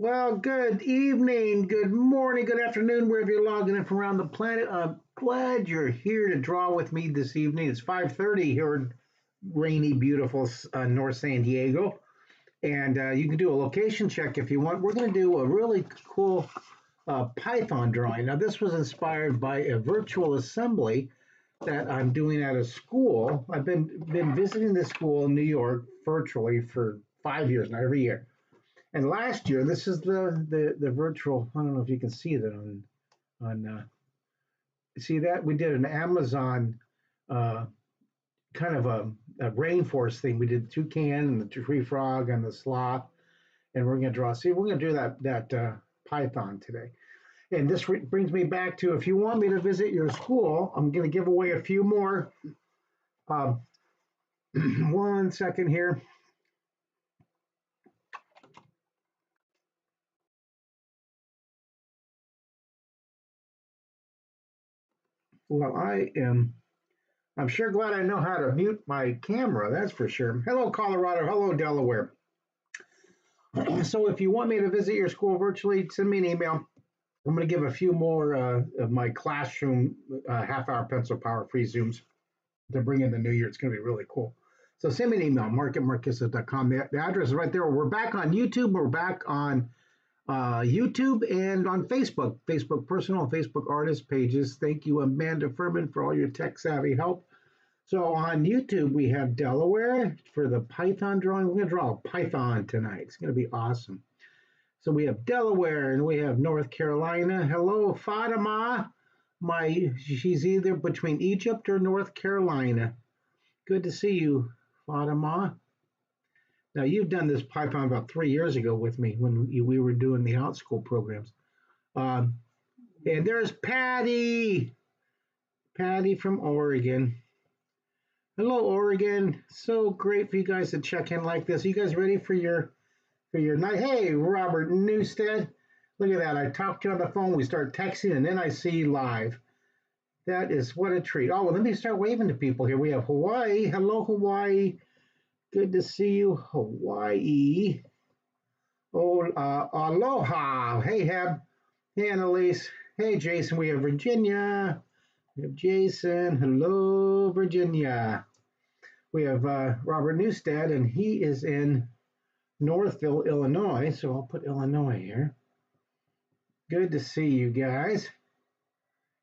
Well, good evening, good morning, good afternoon, wherever you're logging in from around the planet. I'm glad you're here to draw with me this evening. It's 5:30 here in rainy, beautiful North San Diego, and you can do a location check if you want. We're going to do a really cool Python drawing. Now, this was inspired by a virtual assembly that I'm doing at a school. I've been visiting this school in New York virtually for 5 years now, every year. And last year, this is the virtual. I don't know if you can see that on see that we did an Amazon uh, kind of a rainforest thing. We did the toucan and the tree frog and the sloth, and we're going to draw. See, we're going to do that python today. And this brings me back to if you want me to visit your school, I'm going to give away a few more. Uh, 1 second here. Well, I'm sure glad I know how to mute my camera, that's for sure. Hello, Colorado. Hello, Delaware. So if you want me to visit your school virtually, send me an email. I'm going to give a few more of my classroom half-hour pencil power free Zooms to bring in the new year. It's going to be really cool. So send me an email, mark@markissa.com. The address is right there. We're back on YouTube. We're back on YouTube and on Facebook, Facebook personal, Facebook artist pages. Thank you, Amanda Furman, for all your tech savvy help. So on YouTube, we have Delaware for the Python drawing. We're going to draw a Python tonight. It's going to be awesome. So we have Delaware and we have North Carolina. Hello, Fatima. She's either between Egypt or North Carolina. Good to see you, Fatima. Now, you've done this Python about 3 years ago with me when we were doing the OutSchool programs. And there's Patty. Patty from Oregon. Hello, Oregon. So great for you guys to check in like this. Are you guys ready for your night? Hey, Robert Newstead. Look at that. I talked to you on the phone. We start texting, and then I see you live. That is what a treat. Oh, well, let me start waving to people here. We have Hawaii. Hello, Hawaii. Good to see you, Hawaii. Oh, aloha. Hey, Heb. Hey, Annalise. Hey, Jason. We have Virginia. We have Jason. Hello, Virginia. We have Robert Newstead, and he is in Northville, Illinois. So I'll put Illinois here. Good to see you guys.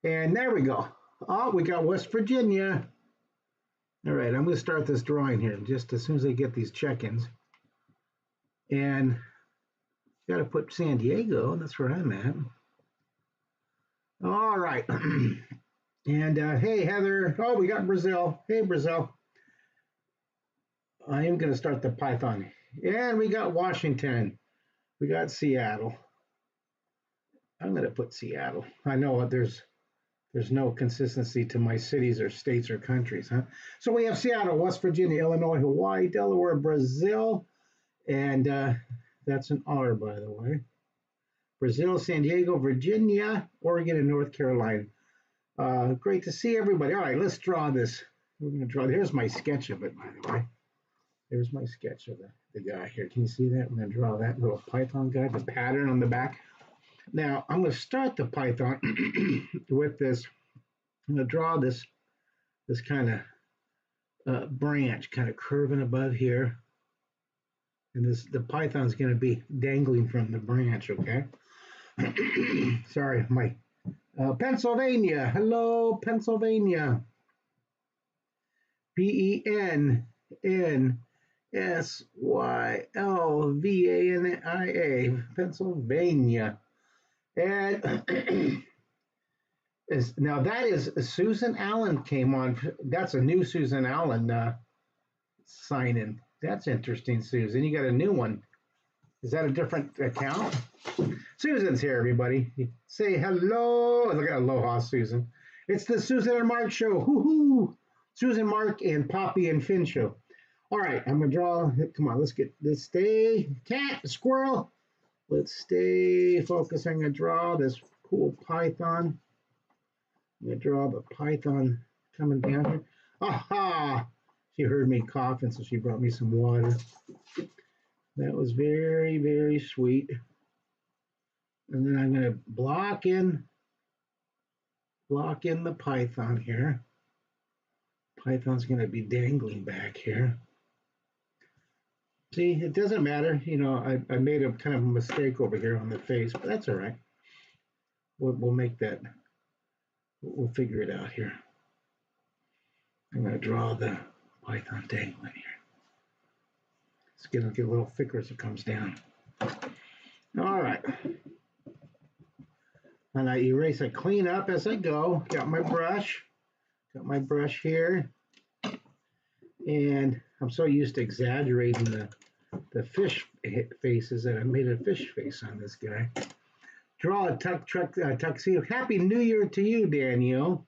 And there we go. Oh, we got West Virginia. All right, I'm going to start this drawing here just as soon as I get these check-ins. And got to put San Diego. That's where I'm at. All right. And hey, Heather. Oh, we got Brazil. Hey, Brazil. I am going to start the Python. And we got Washington. We got Seattle. I'm going to put Seattle. I know there's no consistency to my cities or states or countries, huh? So we have Seattle, West Virginia, Illinois, Hawaii, Delaware, Brazil, and that's an R, by the way. Brazil, San Diego, Virginia, Oregon, and North Carolina. Great to see everybody. All right, let's draw this. We're going to draw. Here's my sketch of it, by the way. There's my sketch of the guy here. Can you see that? I'm going to draw that little Python guy, the pattern on the back. Now, I'm going to start the Python with this. I'm going to draw this kind of branch kind of curving above here. And the Python's going to be dangling from the branch, okay? Sorry, my Pennsylvania. Hello, Pennsylvania. Pennsylvania, Pennsylvania. And now that is Susan Allen came on. That's a new Susan Allen sign in. That's interesting, Susan. You got a new one. Is that a different account? Susan's here, everybody. Say hello. Look at aloha, Susan. It's the Susan and Mark show. Hoo-hoo. Susan, Mark, and Poppy and Finn show. All right, I'm going to draw. Come on, let's stay. Cat, squirrel. Let's stay focused. I'm going to draw this cool Python. I'm going to draw the Python coming down here. Aha! She heard me coughing, so she brought me some water. That was very, very sweet. And then I'm going to block in the python here. Python's going to be dangling back here. See, it doesn't matter. You know, I made a kind of a mistake over here on the face, but that's all right. We'll make that. We'll figure it out here. I'm going to draw the python dangling here. It's going to get a little thicker as it comes down. All right. And I erase, I clean up as I go. Got my brush here. And I'm so used to exaggerating the fish faces that I made a fish face on this guy. Draw a tuxedo. Happy New Year to you, Daniel.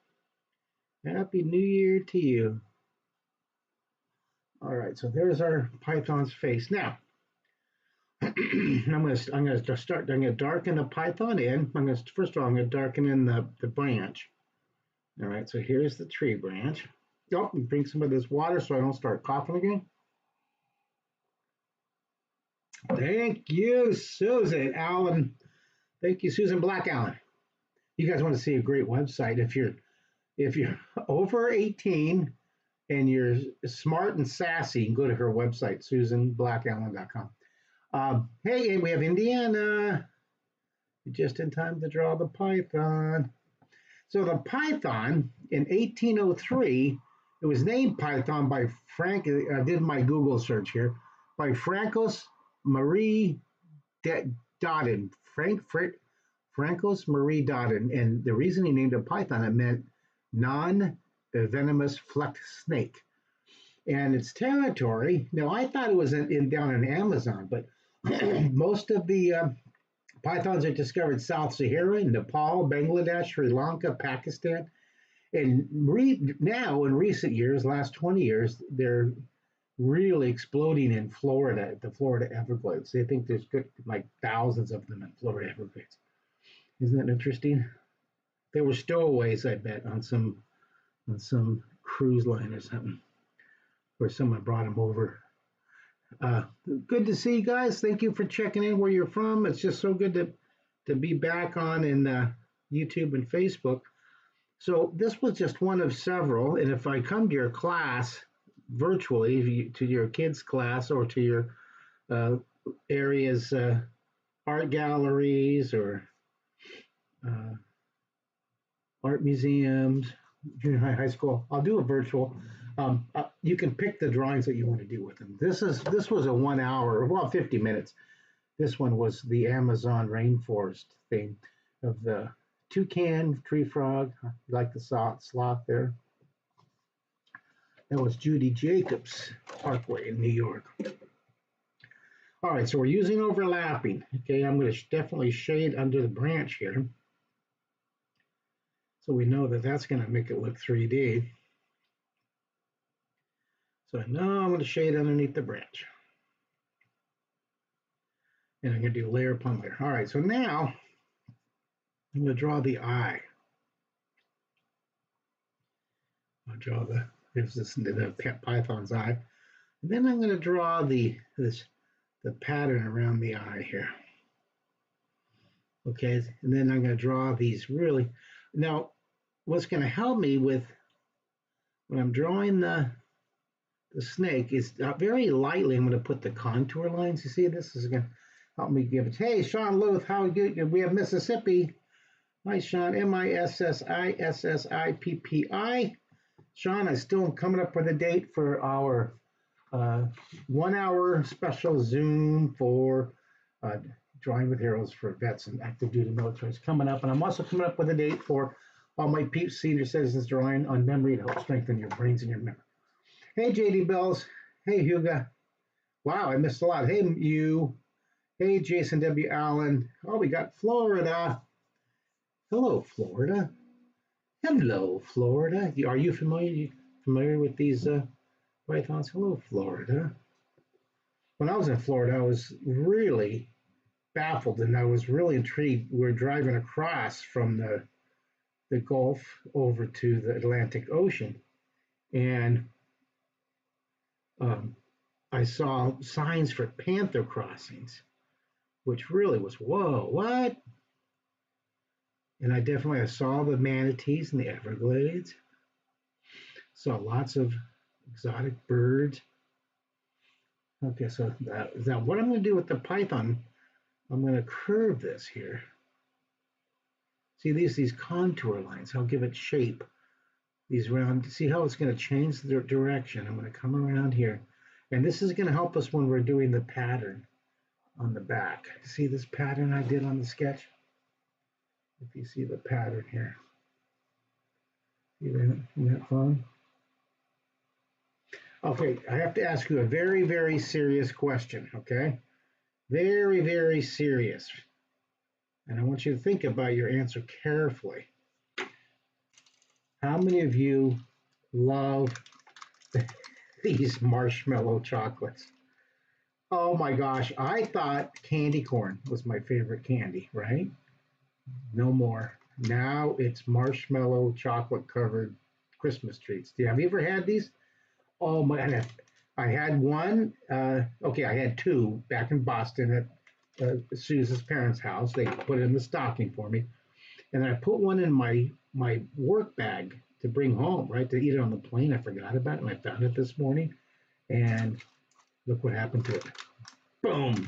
Happy New Year to you. All right, so there's our python's face. Now, I'm gonna darken the python in. First of all, I'm gonna darken in the branch. All right, so here's the tree branch. Oh, bring some of this water so I don't start coughing again. Thank you, Susan Allen. Thank you, Susan Black Allen. You guys want to see a great website? If you're over 18 and you're smart and sassy, you can go to her website, susanblackallen.com. Hey, we have Indiana. Just in time to draw the python. So the python in 1803, it was named Python by I did my Google search here, by Francos Marie Dodden. Francos Marie Dodden. And the reason he named it Python, it meant non-venomous flecked snake. And its territory, now I thought it was down in Amazon, but most of the pythons are discovered South Sahara, Nepal, Bangladesh, Sri Lanka, Pakistan. And now in recent years, last 20 years, they're really exploding in Florida, the Florida Everglades. They think there's like thousands of them in Florida Everglades. Isn't that interesting? They were stowaways, I bet, on some cruise line or something, where someone brought them over. Good to see you guys. Thank you for checking in where you're from. It's just so good to be back on in YouTube and Facebook. So this was just one of several. And if I come to your class virtually, to your kids' class or to your area's art galleries or art museums, junior high, high school, I'll do a virtual. You can pick the drawings that you want to do with them. This was a 1 hour, well, 50 minutes. This one was the Amazon rainforest theme of the toucan, tree frog, like the sloth there. That was Judy Jacobs Parkway in New York. All right, so we're using overlapping. Okay, I'm going to definitely shade under the branch here. So we know that that's going to make it look 3D. So now I'm going to shade underneath the branch. And I'm going to do layer upon layer. All right, so now I'm going to draw the eye. I'll draw the python's eye. And then I'm going to draw the pattern around the eye here. Okay, and then I'm going to draw these really. Now, what's going to help me with when I'm drawing the snake is very lightly, I'm going to put the contour lines. You see, this is going to help me give it. Hey, Sean Luth, how are you? We have Mississippi. Hi, Sean, Mississippi. Sean, I still am coming up with a date for our 1 hour special Zoom for Drawing with Heroes for vets and active duty military is coming up. And I'm also coming up with a date for all my peeps, senior citizens drawing on memory to help strengthen your brains and your memory. Hey, JD Bells. Hey, Huga. Wow, I missed a lot. Hey, you. Hey, Jason W. Allen. Oh, we got Florida. Hello, Florida. Hello, Florida. Are you familiar with these pythons? Hello, Florida. When I was in Florida, I was really baffled and I was really intrigued. We were driving across from the Gulf over to the Atlantic Ocean, and I saw signs for panther crossings, which really was, whoa, what? And I saw the manatees in the Everglades. Saw lots of exotic birds. Okay, so now what I'm going to do with the python, I'm going to curve this here. See these contour lines. I'll give it shape. These round. See how it's going to change the direction. I'm going to come around here, and this is going to help us when we're doing the pattern on the back. See this pattern I did on the sketch? If you see the pattern here. See that? Isn't that fun? Okay, I have to ask you a very, very serious question, okay? Very, very serious. And I want you to think about your answer carefully. How many of you love these marshmallow chocolates? Oh my gosh, I thought candy corn was my favorite candy, right? No more. Now it's marshmallow chocolate covered Christmas treats. Have you ever had these? Oh my God. I had one, okay, I had two back in Boston at Susan's parents' house. They put it in the stocking for me. And I put one in my work bag to bring home, right, to eat it on the plane. I forgot about it, and I found it this morning. And look what happened to it. Boom.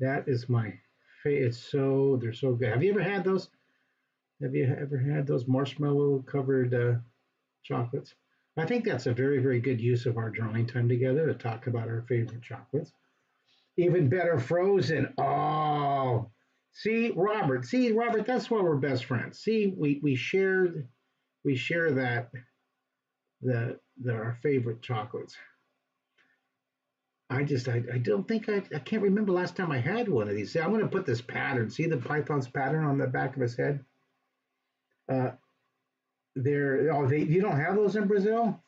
That is my favorite. They're so good. Have you ever had those? Have you ever had those marshmallow covered chocolates? I think that's a very, very good use of our drawing time together to talk about our favorite chocolates. Even better, frozen. Oh, see, Robert, that's why we're best friends. See, we share that our favorite chocolates. I don't think I can't remember last time I had one of these. See, I'm going to put this pattern. See the python's pattern on the back of his head. You don't have those in Brazil?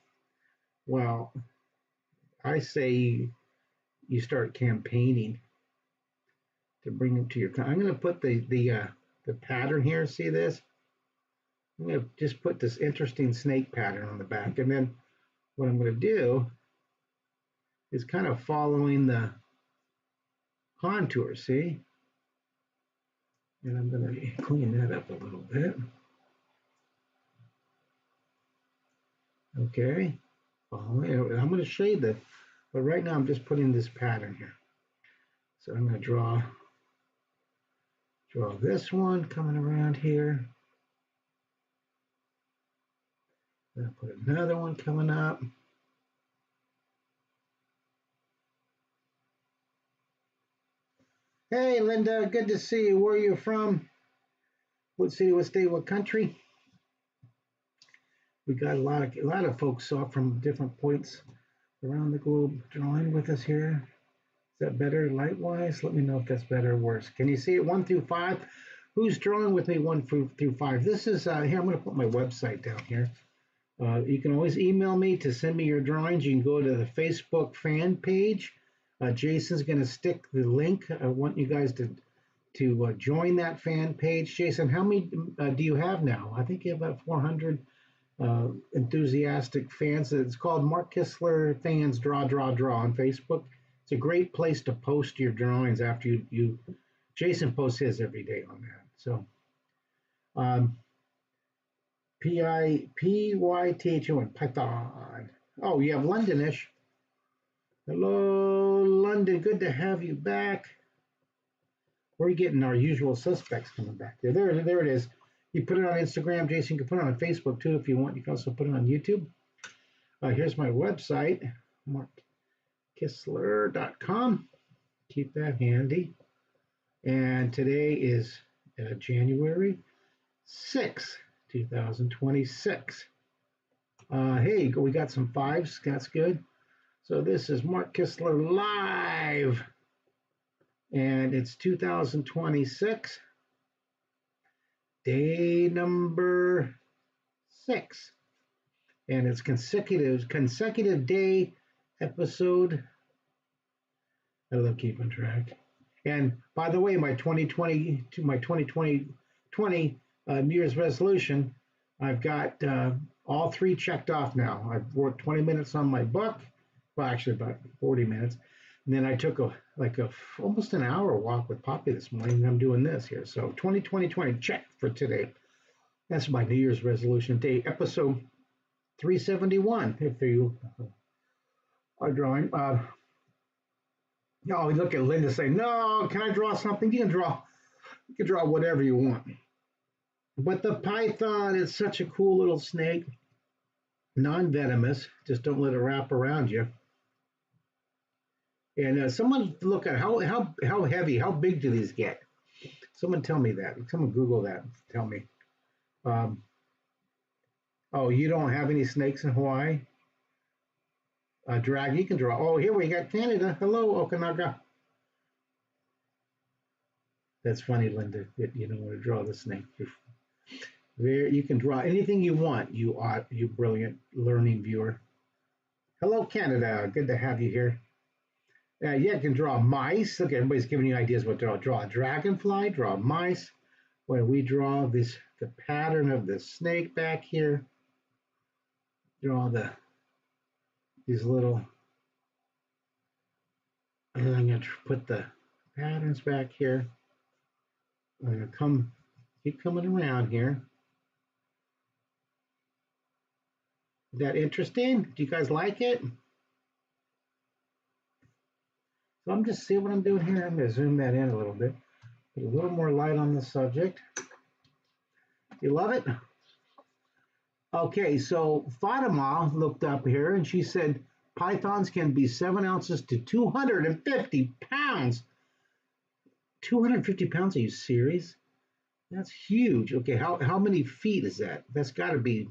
Well, I say you start campaigning to bring them to your. I'm going to put the pattern here. See this? I'm going to just put this interesting snake pattern on the back, and then what I'm going to do is kind of following the contour. See? And I'm going to clean that up a little bit. Okay. I'm going to shade that, but right now I'm just putting this pattern here. So I'm going to draw this one coming around here. Then put another one coming up. Hey, Linda, good to see you. Where are you from? What city, what state, what country? We got a lot of folks from different points around the globe drawing with us here. Is that better light-wise? Let me know if that's better or worse. Can you see it 1 through 5? Who's drawing with me 1 through 5? This is here. I'm going to put my website down here. You can always email me to send me your drawings. You can go to the Facebook fan page. Jason's going to stick the link. I want you guys to join that fan page. Jason, how many do you have now? I think you have about 400 enthusiastic fans. It's called Mark Kistler Fans Draw on Facebook. It's a great place to post your drawings after you Jason posts his every day on that. So Python. Python. Oh, you have Londonish. Hello, London. Good to have you back. We're getting our usual suspects coming back there. There it is. You put it on Instagram, Jason. You can put it on Facebook too if you want. You can also put it on YouTube. Here's my website, markkistler.com. Keep that handy. And today is January 6th, 2026. Hey, we got some 5s. That's good. So this is Mark Kistler live. And it's 2026. Day number 6. And it's consecutive day episode. I love keeping track. And by the way, my 2020 New Year's resolution, I've got all 3 checked off now. I've worked 20 minutes on my book. Well, actually about 40 minutes. And then I took almost an hour walk with Poppy this morning. And I'm doing this here. So 2020 check for today. That's my New Year's resolution day, episode 371. If you are drawing, no, look at Linda saying, "No, can I draw something?" You can draw whatever you want. But the python is such a cool little snake, non-venomous. Just don't let it wrap around you. And someone look at how heavy, how big do these get? Someone tell me that. Someone Google that. Tell me. Oh, you don't have any snakes in Hawaii? Drag, you can draw. Oh, here we got Canada. Hello, Okanaga. That's funny, Linda, that you don't want to draw the snake. You can draw anything you want, you brilliant learning viewer. Hello, Canada. Good to have you here. Yeah, you can draw mice. Look, everybody's giving you ideas what to draw. Draw a dragonfly, draw mice. Where we draw the pattern of the snake back here. Draw these little, and I'm going to put the patterns back here. I'm going to keep coming around here. Is that interesting? Do you guys like it? So I'm just seeing what I'm doing here. I'm going to zoom that in a little bit. Put a little more light on the subject. You love it? Okay, so Fatima looked up here and she said pythons can be 7 ounces to 250 pounds. 250 pounds? Are you serious? That's huge. Okay, how many feet is that? It's got to be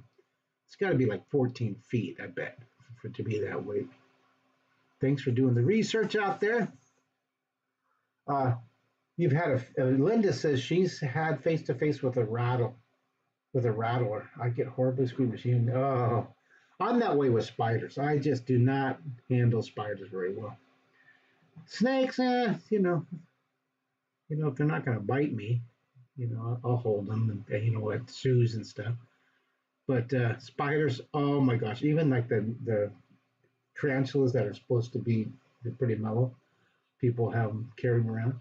like 14 feet, I bet, for it to be that weight. Thanks for doing the research out there. You've had Linda says she's had face-to-face with a rattler. I get horribly squeamish. Oh, I'm that way with spiders. I just do not handle spiders very well. Snakes, if they're not going to bite me, I'll hold them and what, zoos and stuff. But spiders, oh my gosh, even like the tarantulas that are supposed to be pretty mellow, people have them carry them around.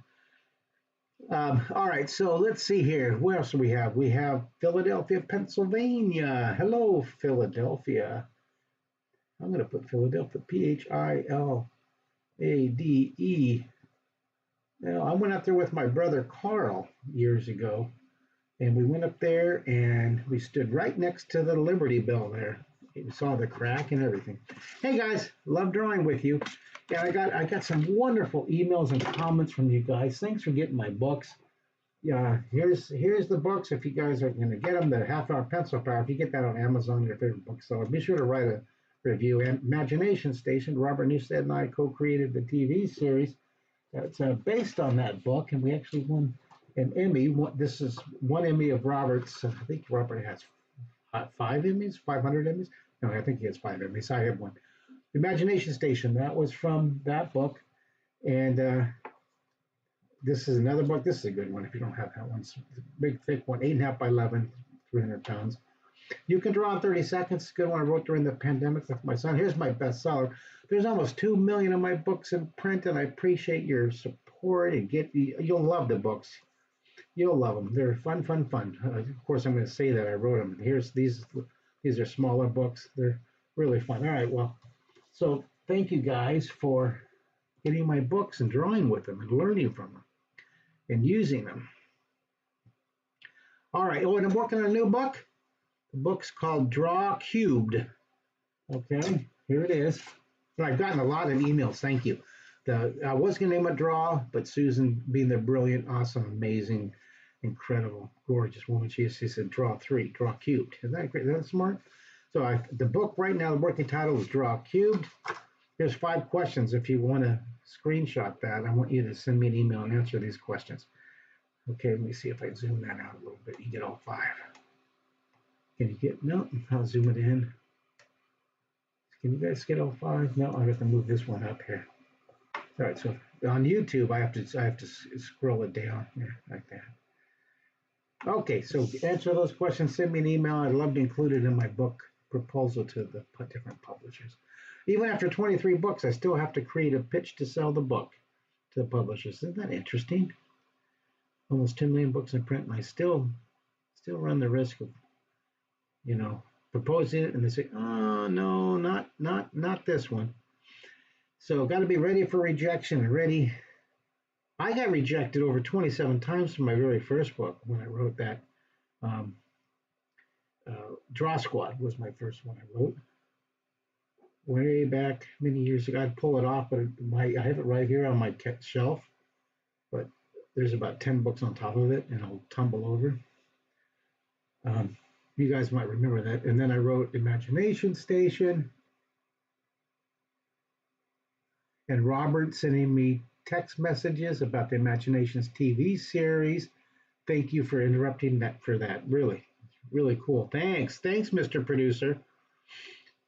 All right, so let's see here. What else do we have? We have Philadelphia, Pennsylvania. Hello, Philadelphia. I'm going to put Philadelphia, Philade. Now, I went up there with my brother Carl years ago, and we went up there and we stood right next to the Liberty Bell there. We saw the crack and everything. Hey guys, love drawing with you. Yeah, I got some wonderful emails and comments from you guys. Thanks for getting my books. Yeah, here's the books. If you guys are going to get them, the Half Hour Pencil Power. If you get that on Amazon, your favorite bookseller, be sure to write a review. Imagination Station. Robert Newstead and I co-created the TV series that's based on that book, and we actually won an Emmy. This is one Emmy of Robert's. I think Robert has 5 Emmys, 500 Emmys. No, I think he has 5 Emmys. I have one. Imagination Station, that was from that book. And this is another book. This is a good one if you don't have that one. It's a big, thick one, 8.5 by 11, 300 pounds. You can draw in 30 seconds. It's a good one I wrote during the pandemic with my son. Here's my bestseller. There's almost 2 million of my books in print, and I appreciate your support. And you'll love the books. You'll love them. They're fun. Of course, I'm going to say that I wrote them. These are smaller books. They're really fun. All right, well. So thank you guys for getting my books and drawing with them and learning from them and using them. All right. Oh, and I'm working on a new book. The book's called Draw Cubed. Okay, here it is. And I've gotten a lot of emails. Thank you. I was going to name it Draw, but Susan, being the brilliant, awesome, amazing, incredible, gorgeous woman, she said Draw Cubed. Isn't that great? Isn't that smart? So the book right now, the working title is Draw Cubed. There's 5 questions. If you want to screenshot that, I want you to send me an email and answer these questions. Okay, let me see if I zoom that out a little bit. You get all 5. Can you get, no, I'll zoom it in. Can you guys get all 5? No, I have to move this one up here. All right, so on YouTube, I have to scroll it down here like that. Okay, so answer those questions. Send me an email. I'd love to include it in my book proposal to the different publishers. Even after 23 books, I still have to create a pitch to sell the book to the publishers. Isn't that interesting? Almost 2 million books in print, and I still run the risk of, proposing it, and they say, "Oh no, not this one." So, got to be ready for rejection and ready. I got rejected over 27 times for my very first book when I wrote that. Um, Draw Squad was my first one I wrote way back many years ago. I'd pull it off, but I have it right here on my shelf. But there's about 10 books on top of it, and it'll tumble over. You guys might remember that. And then I wrote Imagination Station. And Robert sending me text messages about the Imaginations TV series. Thank you for interrupting that for that. Really, really cool. Thanks, Mr. Producer.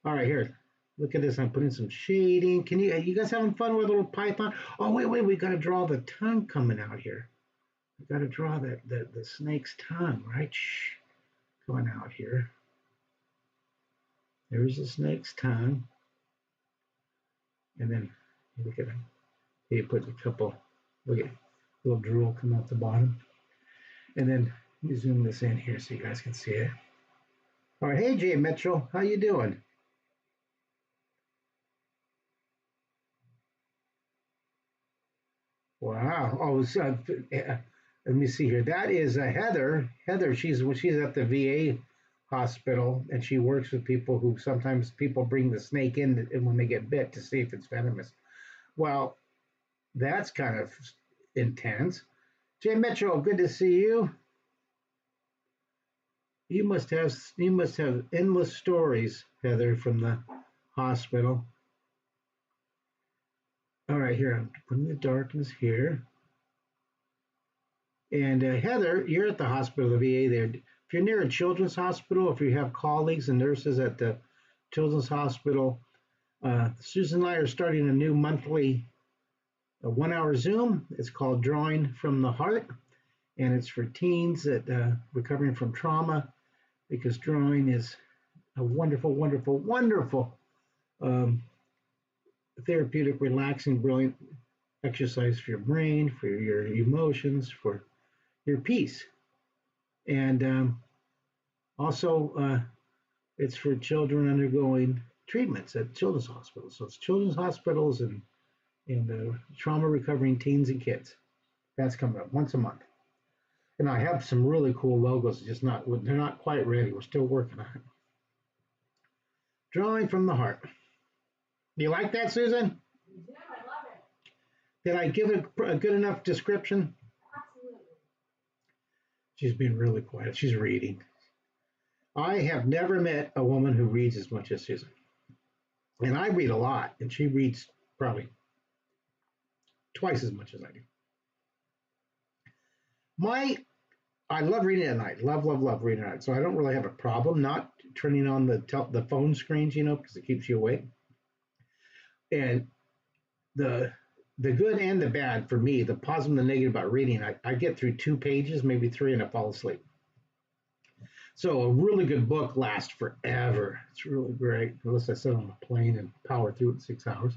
All right, here. Look at this. I'm putting some shading. Can you guys having fun with a little Python? Oh, wait. We got to draw the tongue coming out here. We got to draw the snake's tongue, right? Shh. Coming out here. There's the snake's tongue. And then look at it. You put a couple, look at little drool come out the bottom. And then you zoom this in here so you guys can see it. All right, hey Jay Mitchell, how you doing? Wow. Oh, let me see here. That is Heather. Heather, she's at the VA hospital, and she works with people who sometimes people bring the snake in and when they get bit to see if it's venomous. Well, that's kind of intense. Jay Mitchell, good to see you. You must have endless stories, Heather, from the hospital. All right, here I'm putting the darkness here. And Heather, you're at the hospital, the VA there. If you're near a children's hospital, if you have colleagues and nurses at the children's hospital, Susan and I are starting a new monthly 1-hour Zoom. It's called Drawing from the Heart, and it's for teens that recovering from trauma, because drawing is a wonderful, wonderful, wonderful therapeutic, relaxing, brilliant exercise for your brain, for your emotions, for your peace. And also, it's for children undergoing treatments at children's hospitals. So it's children's hospitals and trauma recovering teens and kids. That's coming up once a month. And I have some really cool logos, they're not quite ready. We're still working on it. Drawing from the Heart. Do you like that, Susan? Yeah, I love it. Did I give it a good enough description? Absolutely. She's being really quiet. She's reading. I have never met a woman who reads as much as Susan. And I read a lot, and she reads probably twice as much as I do. I love reading at night. Love reading at night. So I don't really have a problem not turning on the phone screens, because it keeps you awake. And the good and the bad for me, the positive and the negative about reading, I get through 2 pages, maybe 3, and I fall asleep. So a really good book lasts forever. It's really great, unless I sit on a plane and power through it in 6 hours.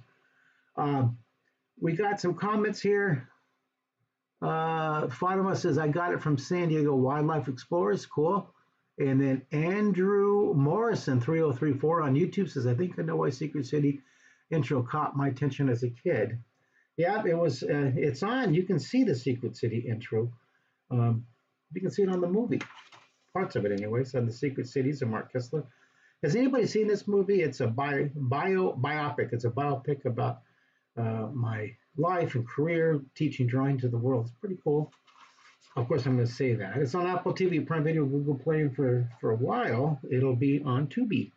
We got some comments here. Fatima says, I got it from San Diego Wildlife Explorers. Cool. And then Andrew Morrison, 3034 on YouTube says, I think I know why Secret City intro caught my attention as a kid. Yeah, it was. It's on. You can see the Secret City intro. You can see it on the movie. Parts of it, anyways, on the Secret Cities of Mark Kessler. Has anybody seen this movie? It's a biopic. It's a biopic about my life and career teaching drawing to the world. It's pretty cool. Of course, I'm going to say that. It's on Apple TV, Prime Video, Google Play, and for a while, it'll be on Tubi,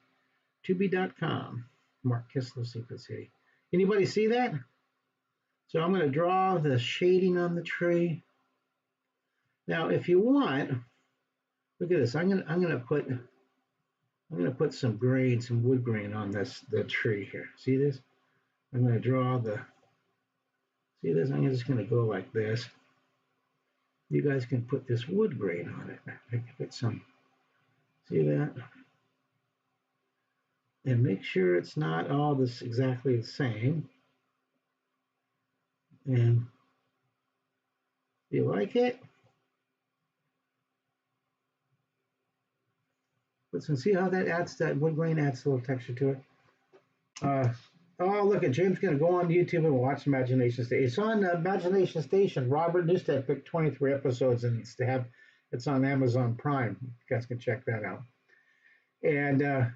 Tubi.com. Mark Kessler, Secret City. Anybody see that? So I'm going to draw the shading on the tree. Now, if you want, look at this. I'm going to put some grain, some wood grain on the tree here. See this? I'm going to draw see this? I'm just going to go like this. You guys can put this wood grain on it. I can put some, see that? and make sure it's not all this exactly the same. And you like it? Let's see how that adds, that wood grain adds a little texture to it. Oh, look at James going to go on YouTube and watch Imagination Station. It's on Imagination Station. Robert Newstead picked 23 episodes, and it's on Amazon Prime. You guys can check that out. And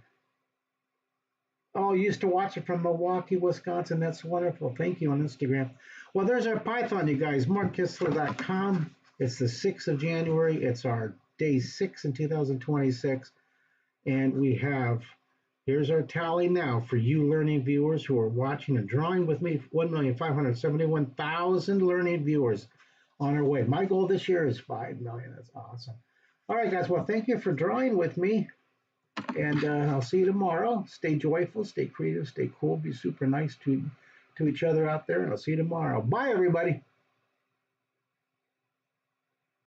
used to watch it from Milwaukee, Wisconsin. That's wonderful. Thank you on Instagram. Well, there's our Python, you guys. MarkKistler.com. It's the 6th of January. It's our day 6 in 2026. And here's our tally now for you learning viewers who are watching and drawing with me. 1,571,000 learning viewers on our way. My goal this year is 5 million. That's awesome. All right, guys. Well, thank you for drawing with me. And I'll see you tomorrow. Stay joyful, stay creative, stay cool, be super nice to each other out there. And I'll see you tomorrow. Bye, everybody.